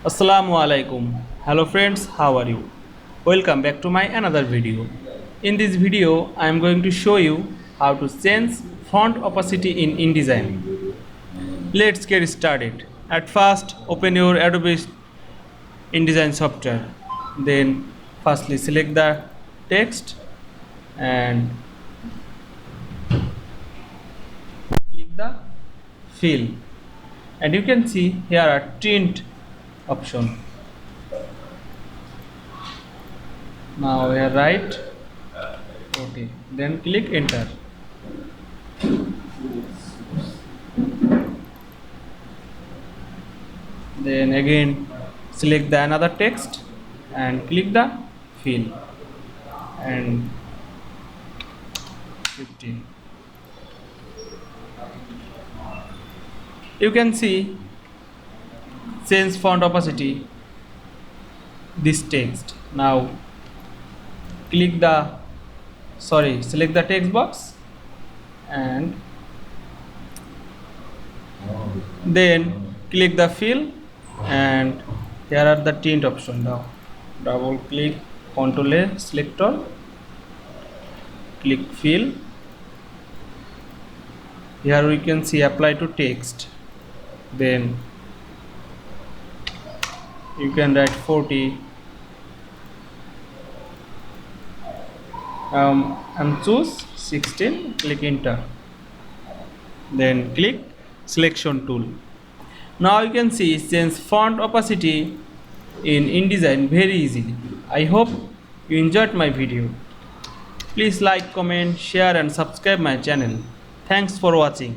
Assalamu Walaikum. Hello friends, how are you? Welcome back to my another video. In this video, I am going to show you how to change font opacity in InDesign. Let's get started. At first, open your Adobe InDesign software. Then, firstly select the text and click the fill. And you can see here are tint option. Now here right, okay, then click enter. Then again select the another text and click the fill and 50. You can see change font opacity this text. Now click the select the text box and then click the fill, and here are the tint option. Now double click, Ctrl A, select all, click fill. Here we can see apply to text. Then you can write 40 and choose 16, click enter, then click selection tool. Now you can see change font opacity in InDesign very easily. I hope you enjoyed my video. Please like, comment, share and subscribe my channel. Thanks for watching.